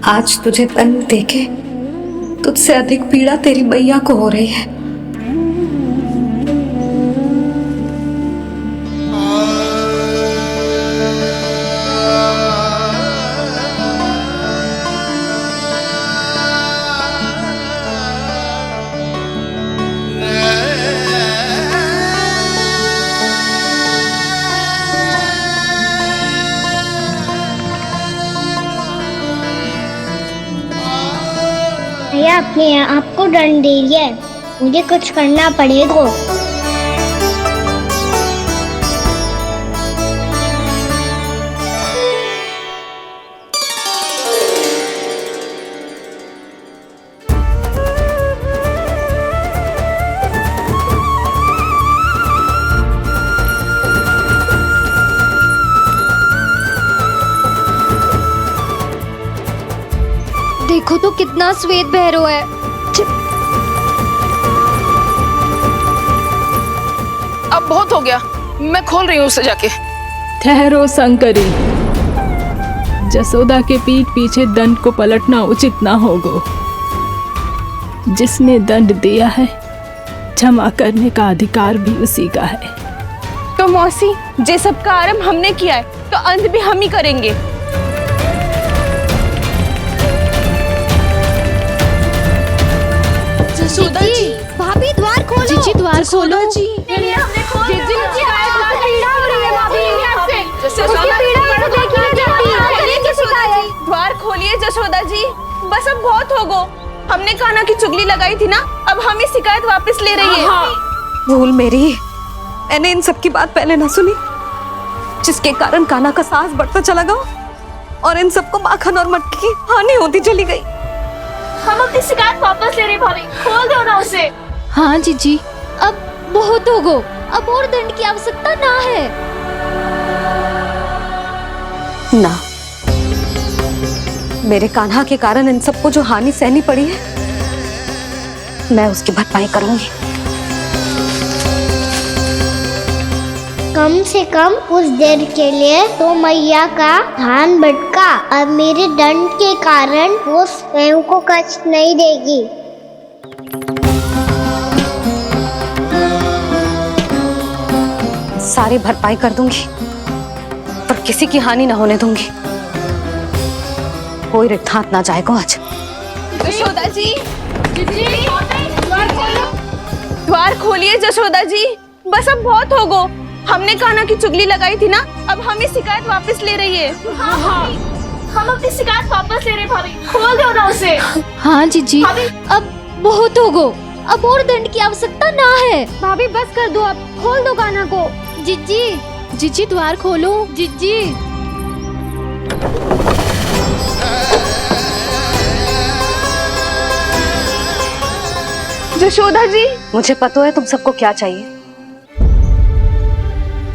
आज तुझे दंड देके तुझसे अधिक पीड़ा तेरी मैया को हो रही है। भैया अपने आप को दंड दे दिया है, मुझे कुछ करना पड़ेगा। देखो तो कितना श्वेत भैरव है। अब बहुत हो गया, मैं खोल रही हूँ उसे जाके। ठहरो शंकरी, जसोदा के पीठ पीछे दंड को पलटना उचित ना होगा। जिसने दंड दिया है क्षमा करने का अधिकार भी उसी का है। तो मौसी, जे सब का आरंभ हमने किया है तो अंत भी हम ही करेंगे। जसोदा जी, भाभी द्वार खोलो। जीजी द्वार खोलो। द्वार खोलिए जशोदा जी, बस अब बहुत हो गो। हमने कान्हा की चुगली लगाई थी ना, अब हम ही शिकायत वापस ले रही है। भूल मेरी, मैंने इन सब की बात पहले ना सुनी, जिसके कारण कान्हा का साहस बढ़ता चला गया और इन सबको माखन और मटकी की हानि होती चली गई। हम अपनी शिकायत वापस ले रहे भाभी, खोल दो ना उसे। हाँ जीजी, अब बहुत हो गो, अब और दंड की आवश्यकता ना है। ना, मेरे कान्हा के कारण इन सबको जो हानि सहनी पड़ी है, मैं उसकी भरपाई करूंगी। कम से कम कुछ देर के लिए तो मैया का ध्यान भटका, अब मेरे दंड के कारण वो स्वयं को कष्ट नहीं देगी। सारी भरपाई कर दूंगी, पर किसी की हानि न होने दूंगी। कोई रिक्त हाथ ना जाएगा आज। जशोदा जी, द्वार खोलिए जशोदा जी, बस अब बहुत हो गो। हमने कान्हा की चुगली लगाई थी ना, अब हम ही शिकायत वापस ले रही है। हम अपनी शिकायत वापस ले रहे भाभी, खोल दो ना उसे। हाँ जीजी, अब बहुत हो गो, अब और दंड की आवश्यकता ना है। भाभी बस कर दो, अब खोल दो कान्हा को। जीजी, जीजी द्वार खोलो। जीजी, जशोदा जी, मुझे पता है तुम सबको क्या चाहिए।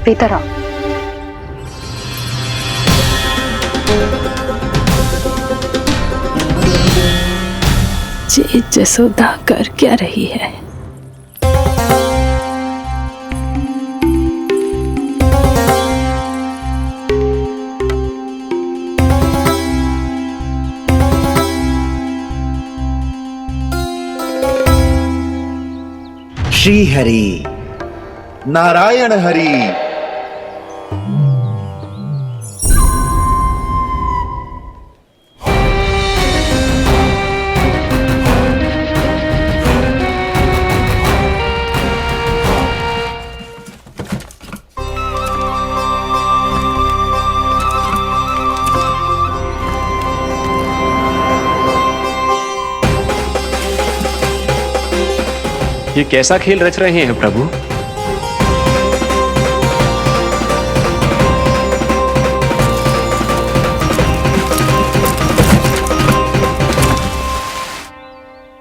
भीतर आओ। ये जसोदा कर क्या रही है? श्री हरि, नारायण हरि, ये कैसा खेल रच रहे हैं प्रभु?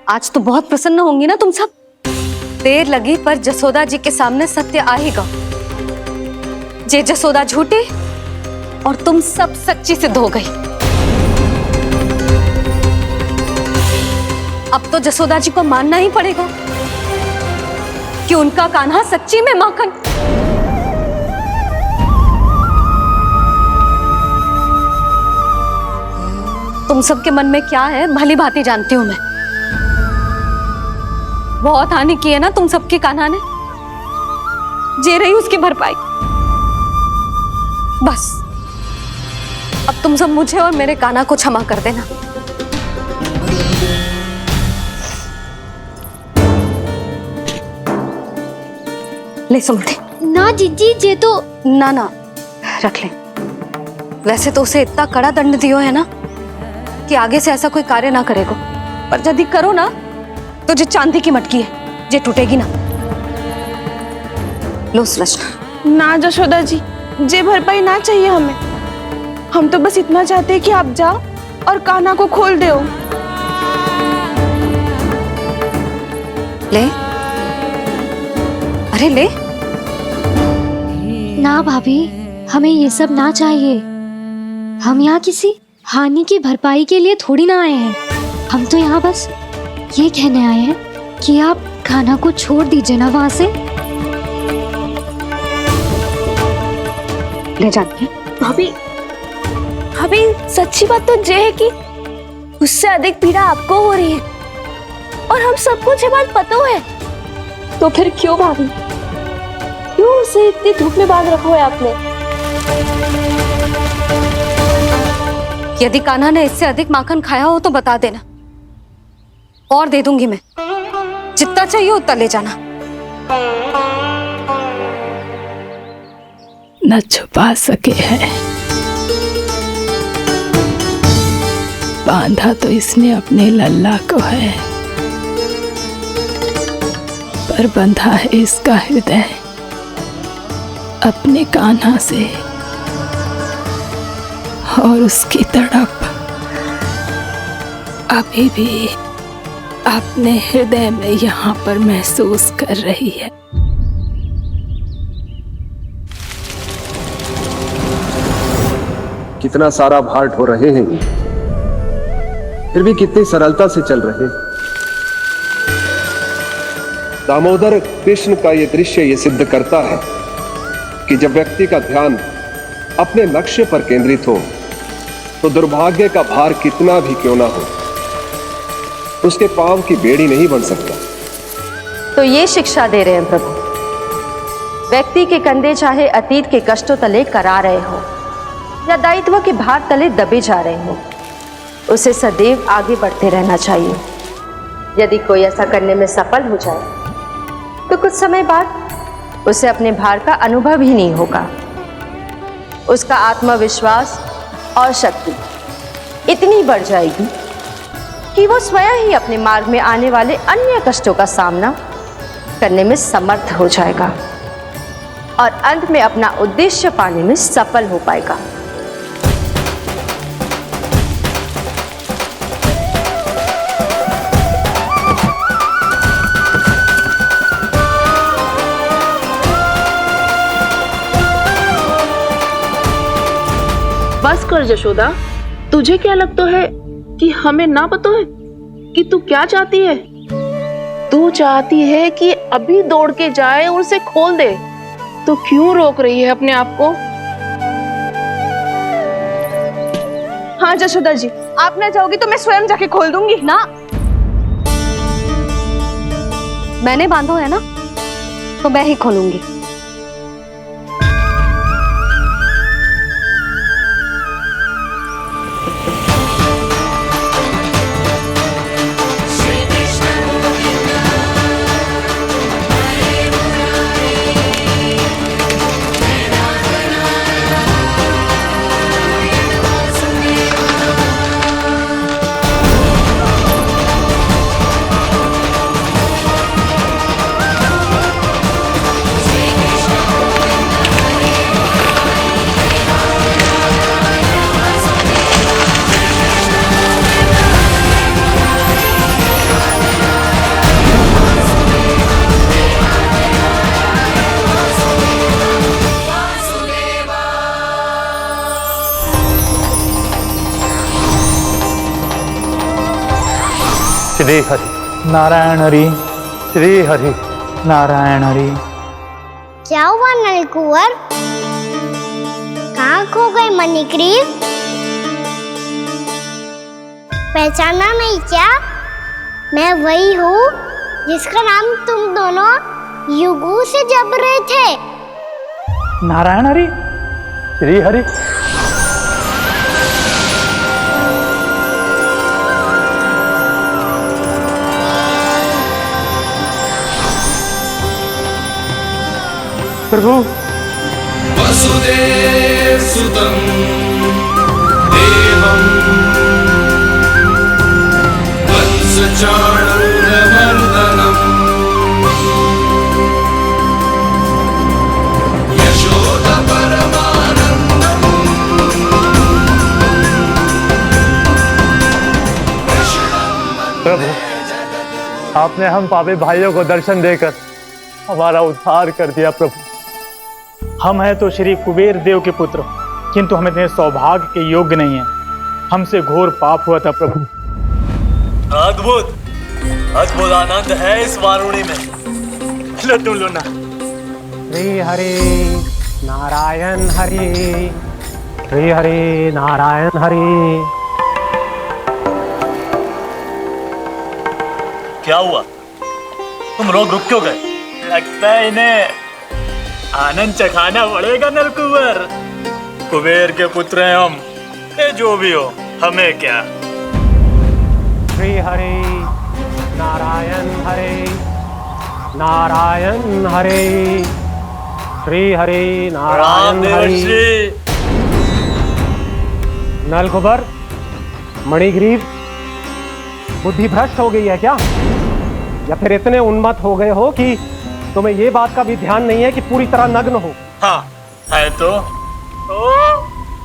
आज तो बहुत प्रसन्न होंगी ना तुम सब। देर लगी पर जसोदा जी के सामने सत्य आएगा। जे जसोदा झूठी और तुम सब सच्ची सिद्ध हो गई। अब तो जसोदा जी को मानना ही पड़ेगा कि उनका कान्हा सच्ची में माखन। तुम सबके मन में क्या है भली भांति जानती हूं मैं। बहुत हानि की है ना तुम सबके कान्हा ने, जे रही उसकी भरपाई। बस अब तुम सब मुझे और मेरे कान्हा को क्षमा कर देना। ले सुमति। ना जीजी, जे तो ना ना रख ले। वैसे तो उसे इतना कड़ा दंड दियो है ना कि आगे से ऐसा कोई कार्य ना करेगा, पर यदि करो ना तो जो चांदी की मटकी है जे टूटेगी ना। लो सुलक्षणा। ना जशोदा जी, जे भरपाई ना चाहिए हमें। हम तो बस इतना चाहते हैं कि आप जाओ और कान्हा को खोल दो। ले, अरे ले। ना भाभी, हमें ये सब ना चाहिए। हम यहाँ किसी हानि की भरपाई के लिए थोड़ी ना आए हैं। हम तो यहाँ बस ये कहने आए हैं कि आप कान्हा को छोड़ दीजिए ना वहां से। ले जाती भाभी, भाभी सच्ची बात तो ये है कि उससे अधिक पीड़ा आपको हो रही है और हम सबको ये बात पता है। तो फिर क्यों भाभी, क्यों उसे इतनी धूप में बांध रखा है आपने? यदि कान्हा ने इससे अधिक माखन खाया हो तो बता देना, और दे दूंगी मैं। जितना चाहिए उतना ले जाना। न छुपा सके हैं, बांधा तो इसने अपने लल्ला को है, पर बंधा है इसका हृदय अपने कान्हा से, और उसकी तड़प अभी भी अपने हृदय में यहाँ पर महसूस कर रही है। कितना सारा भार ढो रहे हैं, फिर भी कितनी सरलता से चल रहे हैं। दामोदर कृष्ण का यह दृश्य ये सिद्ध करता है कि जब व्यक्ति का ध्यान अपने लक्ष्य पर केंद्रित हो तो दुर्भाग्य का भार कितना भी क्यों ना हो, उसके पांव की बेड़ी नहीं बन सकता। तो ये शिक्षा दे रहे हैं प्रभु। व्यक्ति के कंधे चाहे अतीत के कष्टों तले करा रहे हो या दायित्व के भार तले दबे जा रहे हो, उसे सदैव आगे बढ़ते रहना चाहिए। यदि कोई ऐसा करने में सफल हो जाए तो कुछ समय बाद उसे अपने भार का अनुभव ही नहीं होगा। उसका आत्मविश्वास और शक्ति इतनी बढ़ जाएगी कि वो स्वयं ही अपने मार्ग में आने वाले अन्य कष्टों का सामना करने में समर्थ हो जाएगा और अंत में अपना उद्देश्य पाने में सफल हो पाएगा। बस कर जशोदा, तुझे क्या लगता है कि हमें ना पता है कि तू क्या चाहती है? तू चाहती है कि अभी दौड़ के जाए और उसे खोल दे, तो क्यों रोक रही है अपने आप को? हाँ जशोदा जी, आप ना जाओगी तो मैं स्वयं जाके खोल दूंगी। ना, मैंने बांधो है ना, तो मैं ही खोलूंगी। श्री हरि नारायण हरि, श्री हरि नारायण हरि। क्या हुआ नलकुंवर? कहाँ खो गए मणिग्रीव? पहचाना नहीं क्या? मैं वही हूँ जिसका नाम तुम दोनों युगों से जप रहे थे। नारायण हरि, श्री हरि। प्रभु वसुदेव सुतं देवं वंशचाणूरमर्दनम् यशोदा परमानन्दम् प्रभु, आपने हम पापी भाइयों को दर्शन देकर हमारा उद्धार कर दिया। प्रभु, हम हैं तो श्री कुबेर देव के पुत्र, किंतु हम इतने सौभाग्य के योग्य नहीं हैं। हमसे घोर पाप हुआ था प्रभु। अद्भुत अद्भुत आनंद है इस वारुणी में। लो तुम लो ना। श्री हरि नारायण हरि, श्री हरि नारायण हरि। क्या हुआ? तुम लोग रुक क्यों गए? लगता है इन्हें आनंद चखाना पड़ेगा नलकुंवर। कुबेर के पुत्र हैं हम, ये जो भी हो हमें क्या। श्री हरि नारायण हरि, नारायण हरि, श्री हरि नारायण हरि। नलकुबर, मणिग्रीव, बुद्धि भ्रष्ट हो गई है क्या? या फिर इतने उन्मत्त हो गए हो कि तुम्हें ये बात का भी ध्यान नहीं है कि पूरी तरह नग्न हो? हाँ है तो।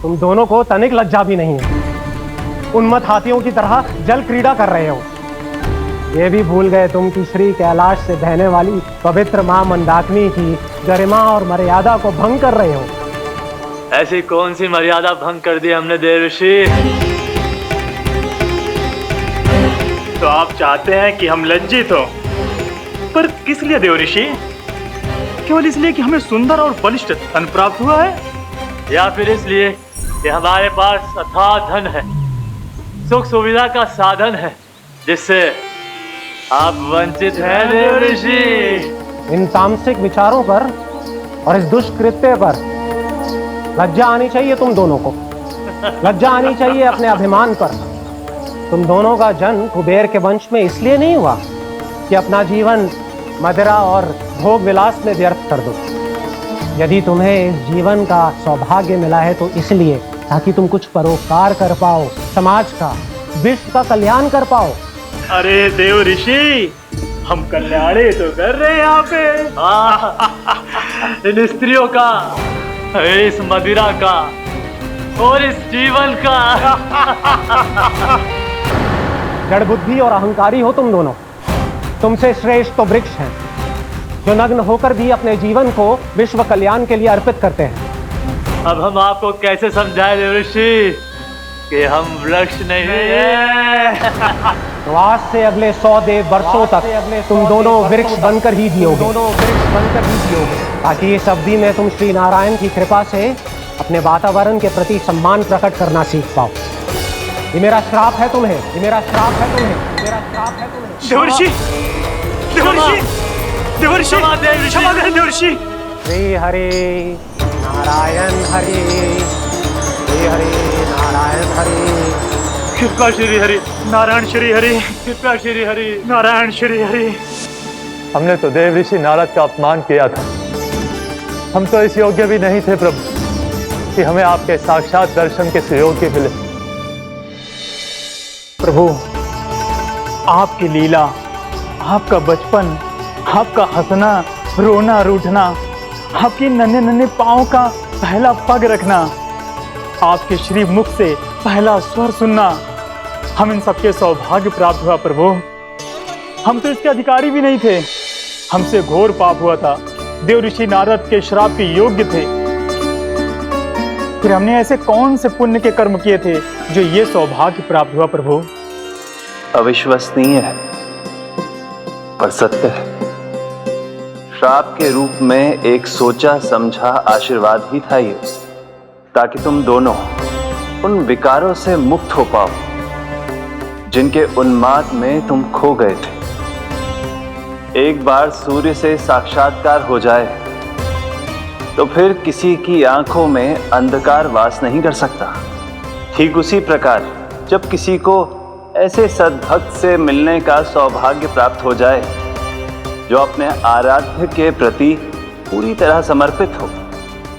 तुम दोनों को तनिक लज्जा भी नहीं है। उन्मत्त हाथियों की तरह जल क्रीड़ा कर रहे हो। ये भी भूल गए तुम कि श्री कैलाश से बहने वाली पवित्र मां मंदाकिनी की गरिमा और मर्यादा को भंग कर रहे हो। ऐसी कौन सी मर्यादा भंग कर दी हमने देवर्षि? तो आप चाहते हैं कि हम लज्जित हो, पर किस लिए देवऋषि? केवल इसलिए कि हमें सुंदर और बलिष्ठ धन प्राप्त हुआ है, या फिर इसलिए कि हमारे पास अथाह धन है, सुख सुविधा का साधन है, जिससे आप वंचित हैं देवर्षि? इन तामसिक विचारों पर और इस दुष्कृत्य पर लज्जा आनी चाहिए तुम दोनों को। लज्जा आनी चाहिए अपने अभिमान पर। तुम दोनों का जन्म कुबेर के वंश में इसलिए नहीं हुआ कि अपना जीवन मदिरा और भोग विलास में व्यर्थ कर दो। यदि तुम्हें इस जीवन का सौभाग्य मिला है तो इसलिए ताकि तुम कुछ परोपकार कर पाओ, समाज का, विश्व का कल्याण कर पाओ। अरे देवऋषि, हम कल्याणी तो कर रहे हैं यहाँ पे। इन स्त्रियों का, इस मदिरा का और इस जीवन का। जड़ बुद्धि और अहंकारी हो तुम दोनों। तुमसे श्रेष्ठ तो वृक्ष हैं, जो नग्न होकर भी अपने जीवन को विश्व कल्याण के लिए अर्पित करते हैं। अब हम आपको कैसे समझाएं देवर्षि कि हम वृक्ष नहीं हैं? तो आज से अगले 100 वर्षों तक तुम दोनों वृक्ष बनकर ही जियोगे। ताकि इस अवधि में तुम श्री नारायण की कृपा से अपने वातावरण के प्रति सम्मान प्रकट करना सीख पाओ। ये मेरा श्राप है तुम्हें, ये मेरा श्राप है तुम्हें, मेरा श्राप है तुम्हें। देवर्षि, देवर्षि, देवर्षि, क्षमा करें देवर्षि। श्री हरि नारायण हरि, श्री हरि नारायण हरि। कृपा श्री हरि नारायण, श्री हरि कृपा श्री हरि नारायण, श्री हरि। हमने तो देवर्षि नारद का अपमान किया था। हम तो इस योग्य भी नहीं थे प्रभु कि हमें आपके साक्षात दर्शन के सुयोग्य मिले। प्रभु, आपकी लीला, आपका बचपन, आपका हंसना, रोना, रूठना, आपकी नन्हे नन्हे पाँव का पहला पग रखना, आपके श्री मुख से पहला स्वर सुनना, हम इन सबके सौभाग्य प्राप्त हुआ प्रभु। हम तो इसके अधिकारी भी नहीं थे। हमसे घोर पाप हुआ था, देवऋषि नारद के श्राप के योग्य थे। फिर हमने ऐसे कौन से पुण्य के कर्म किए थे जो ये सौभाग्य प्राप्त हुआ प्रभु? अविश्वसनीय है। पर सत्य है, श्राप के रूप में एक सोचा समझा आशीर्वाद ही था ये, ताकि तुम दोनों उन विकारों से मुक्त हो पाओ जिनके उन्माद में तुम खो गए थे। एक बार सूर्य से साक्षात्कार हो जाए तो फिर किसी की आंखों में अंधकार वास नहीं कर सकता। ठीक उसी प्रकार जब किसी को ऐसे सद्भक्त से मिलने का सौभाग्य प्राप्त हो जाए जो अपने आराध्य के प्रति पूरी तरह समर्पित हो,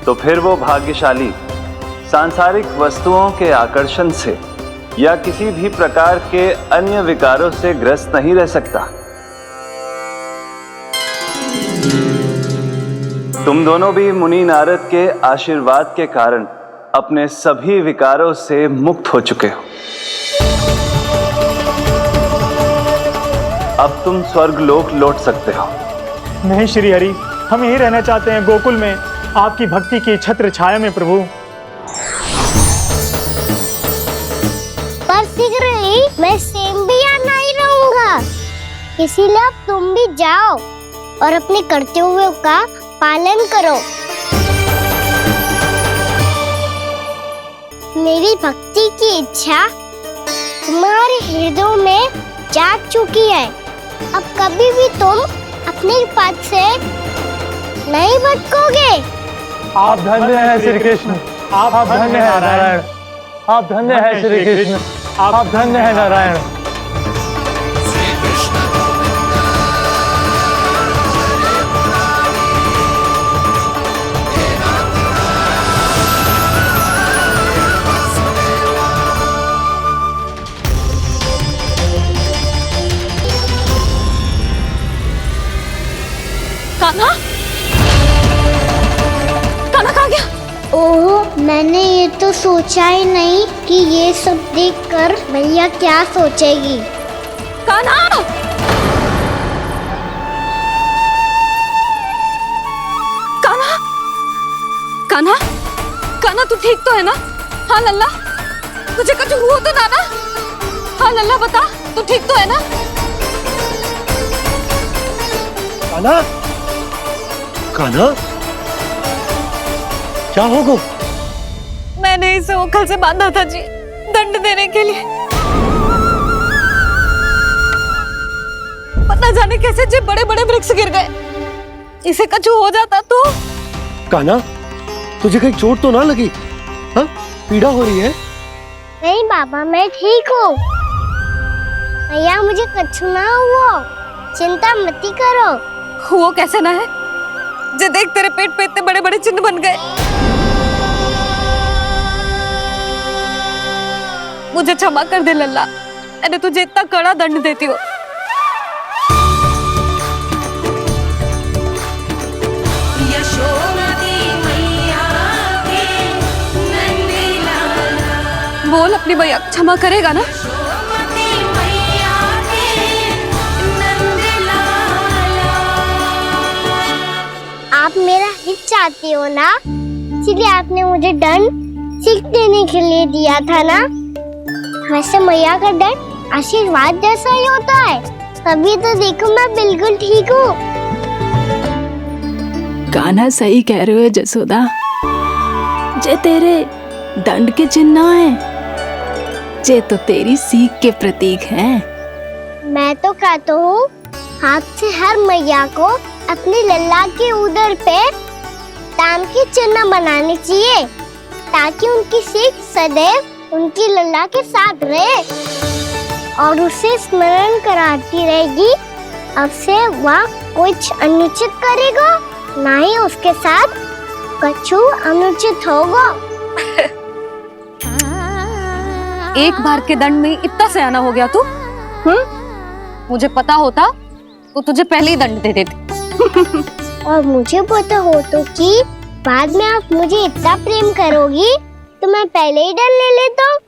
तो फिर वो भाग्यशाली सांसारिक वस्तुओं के आकर्षण से या किसी भी प्रकार के अन्य विकारों से ग्रस्त नहीं रह सकता। तुम दोनों भी मुनि नारद के आशीर्वाद के कारण अपने सभी विकारों से मुक्त हो चुके हो। अब तुम स्वर्गलोक लौट सकते हो। नहीं श्री हरि, हम यहीं रहना चाहते हैं, गोकुल में आपकी भक्ति की छत्र छाया में प्रभु। पर शीघ्र ही मैं स्वयं भी यहाँ नहीं रहूंगा, इसीलिए अब तुम भी जाओ और अपने कर्तव्यों का पालन करो। मेरी भक्ति की इच्छा तुम्हारे हृदय में जाग चुकी है। अब कभी भी तुम अपने पद से नहीं भटकोगे। आप धन्य हैं श्री कृष्ण, आप धन्य हैं नारायण, आप धन्य हैं श्री कृष्ण, आप धन्य हैं नारायण। कान्हा, कान्हा कहाँ गया? ओह, मैंने ये तो सोचा ही नहीं कि ये सब देखकर भैया क्या सोचेगी। कान्हा! कान्हा! कान्हा! कान्हा तू ठीक तो है ना? हाँ लल्ला, तुझे कुछ हुआ तो ना? हाँ लल्ला बता, तू ठीक तो है ना? कान्हा, कान्हा, क्या होगा? मैंने इसे ओखल से बांधा था जी, दंड देने के लिए। पता जाने कैसे जे बड़े बड़े वृक्ष गिर गए, इसे कुछ हो जाता तो। कान्हा, तुझे कहीं चोट तो ना लगी? हाँ, पीड़ा हो रही है? नहीं बाबा, मैं ठीक हूँ। भैया मुझे कुछ ना हुआ, चिंता मत करो। वो कैसे ना है, जे देख तेरे पेट पे इतने बड़े बड़े चिन्ह बन गए। मुझे क्षमा कर दे लल्ला, मैंने तुझे इतना कड़ा दंड देती हूँ। बोल अपनी भैया क्षमा करेगा ना? आप मेरा हित चाहते हो ना, इसलिए आपने मुझे दंड सीख देने के लिए दिया था ना। वैसे मैया का दंड आशीर्वाद जैसा ही होता है, तभी तो देखो मैं बिल्कुल ठीक हूँ। कान्हा सही कह रहे हो जसोदा, जे तेरे दंड के चिन्ह है, जे तो तेरी सीख के प्रतीक हैं। मैं तो कहता हूँ हाथ से हर मैया को अपनी लल्ला के उदर पे ताम के चिन्ह बनाने चाहिए, ताकि उनकी सीख सदैव उनकी लल्ला के साथ रहे और उसे स्मरण कराती रहेगी। अब से वह कुछ अनुचित करेगा, ना ही उसके साथ कछु अनुचित होगा। एक बार के दंड में इतना सयाना हो गया तू? मुझे पता होता तो तुझे पहले ही दंड दे देती। और मुझे पता हो तो कि बाद में आप मुझे इतना प्रेम करोगी तो मैं पहले ही दंड ले लेता हूँ।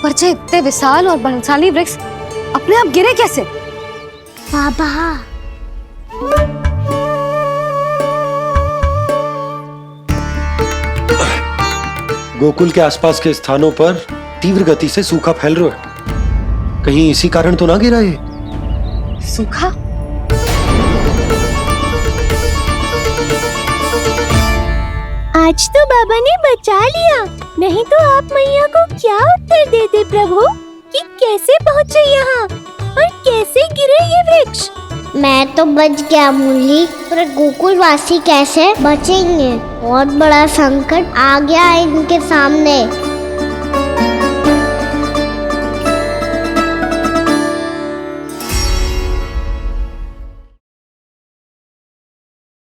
पर जे इतने विशाल और बलशाली वृक्ष अपने आप गिरे कैसे? बाबा, गोकुल के आसपास के स्थानों पर तीव्र गति से सूखा फैल रहा है। कहीं इसी कारण तो ना गिरा ये? सूखा? आज तो बाबा ने बचा लिया, नहीं तो आप मैया को क्या उत्तर देते प्रभु कि कैसे पहुँचे यहाँ और कैसे गिरे ये वृक्ष। मैं तो बच गया मुरली, पर गोकुल वासी कैसे बचेंगे? बहुत बड़ा संकट आ गया है इनके सामने।